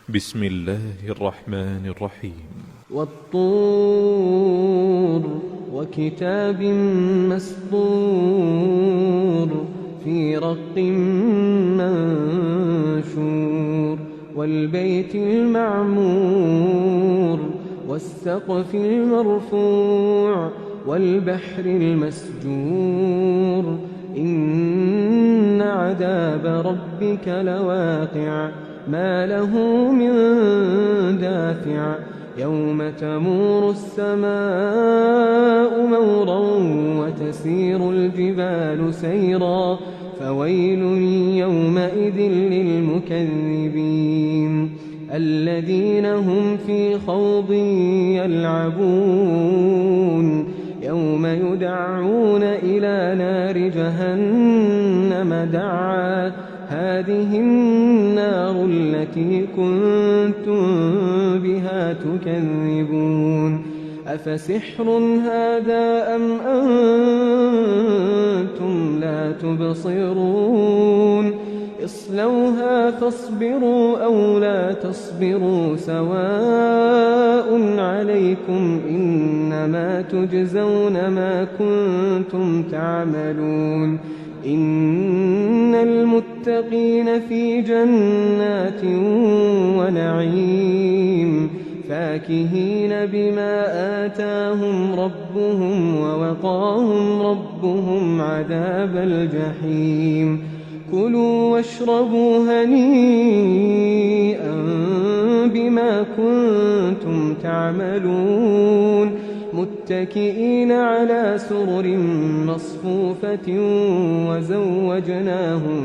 بسم الله الرحمن الرحيم. والطور وكتاب مسطور في رق منشور والبيت المعمور والسقف المرفوع والبحر المسجور إن عذاب ربك لواقع ما له من دافع يوم تمور السماء مورا وتسير الجبال سيرا فويل يومئذ للمكذبين الذين هم في خوض يلعبون يوم يدعون إلى نار جهنم دعا هذه النار التي كنتم بها تكذبون أفسحر هذا أم أنتم لا تبصرون اصلوها فاصبروا أو لا تصبروا سواء عليكم إنما تجزون ما كنتم تعملون إن المتقين في جنات ونعيم فاكهين بما آتاهم ربهم ووقاهم ربهم عذاب الجحيم كلوا واشربوا هنيئا بما كنتم تعملون متكئين على سرر مصفوفة وزوجناهم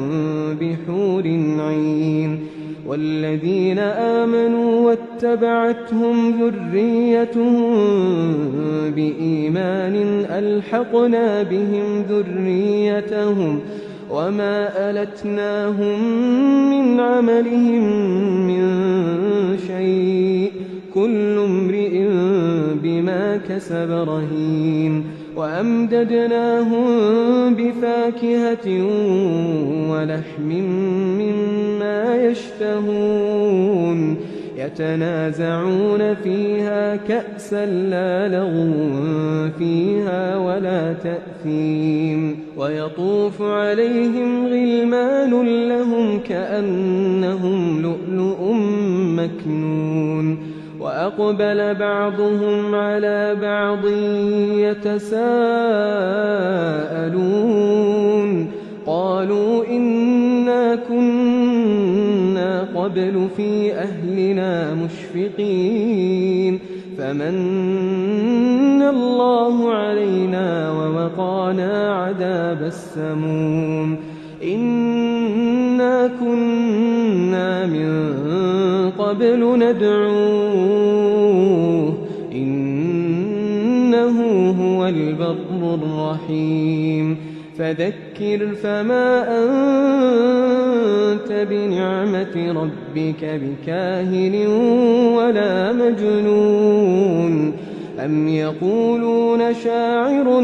بحور عين والذين آمنوا واتبعتهم ذريتهم بإيمان ألحقنا بهم ذريتهم وما ألتناهم من عملهم من شيء كل امرئ بما كسب رهين وأمددناهم بفاكهة ولحم مما يشتهون يتنازعون فيها كأسا لا لغو فيها ولا تأثيم ويطوف عليهم غلمان لهم كأنهم لؤلؤ مكنون وأقبل بعضهم على بعض يتساءلون قالوا إنا كنا قبل في أهلنا مشفقين فمن الله علينا ووقانا عذاب السموم إنا كنا من قبل ندعوه إنه هو البر الرحيم فذكر فما أنت بنعمة ربك بكاهن ولا مجنون أم يقولون شاعر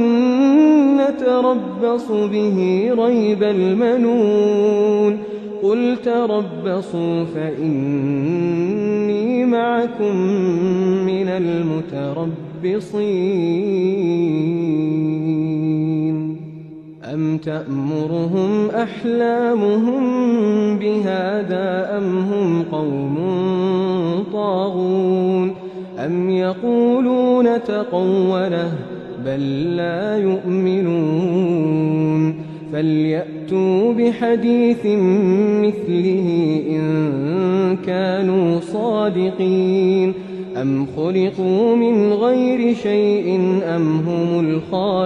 نتربص به ريب المنون قل تربصوا فإني معكم من المتربصين أم تأمرهم أحلامهم بهذا أم هم قوم طاغون أم يقولون تقوله بل لا يؤمنون فليأتوا بحديث مثله إن كانوا صادقين أم خلقوا من غير شيء أم هم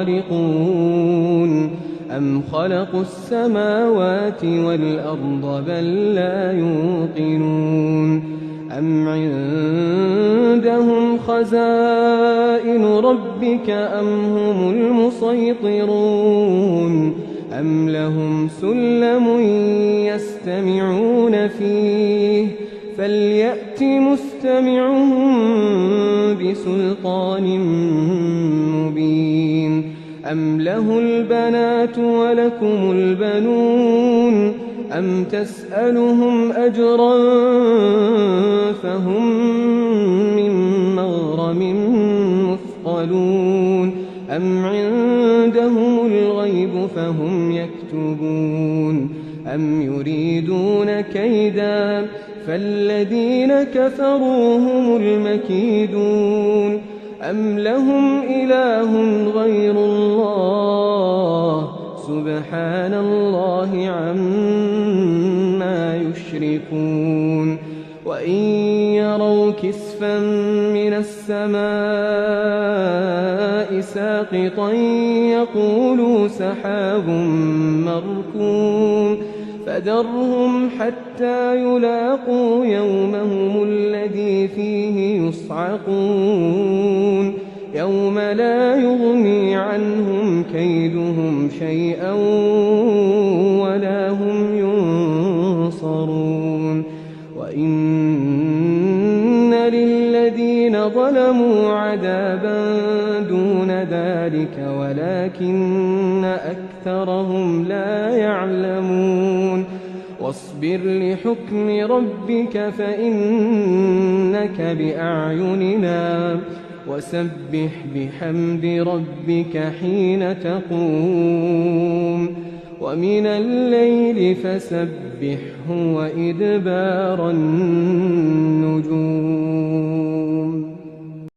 الخالقون أم خلقوا السماوات والأرض بل لا يوقنون أم عندهم خزائن ربك أم هم المسيطرون أم لهم سلم يستمعون فيه فليأت مستمعهم بسلطان مبين أم له البنات ولكم البنون أم تسألهم أجرا فهم من مغرم مثقلون أم عندهم الغيب فهم يكتبون أم يريدون كيدا فالذين كفروا هم المكيدون أم لهم إله غير الله سبحان الله عما يشركون وإن يروا كسفا من السماء ساقطا يقولوا سحاب مركوم فذرهم حتى يلاقوا يومهم الذي فيه يصعقون يوم لا يغني عنهم كيدهم شيئا ولا هم ينصرون وإن للذين ظلموا عذابا دون ذلك ولكن أكثرهم لا يعلمون واصبر لحكم ربك فإنك بأعيننا وسبح بحمد ربك حين تقوم ومن الليل فسبحه وإدبار النجوم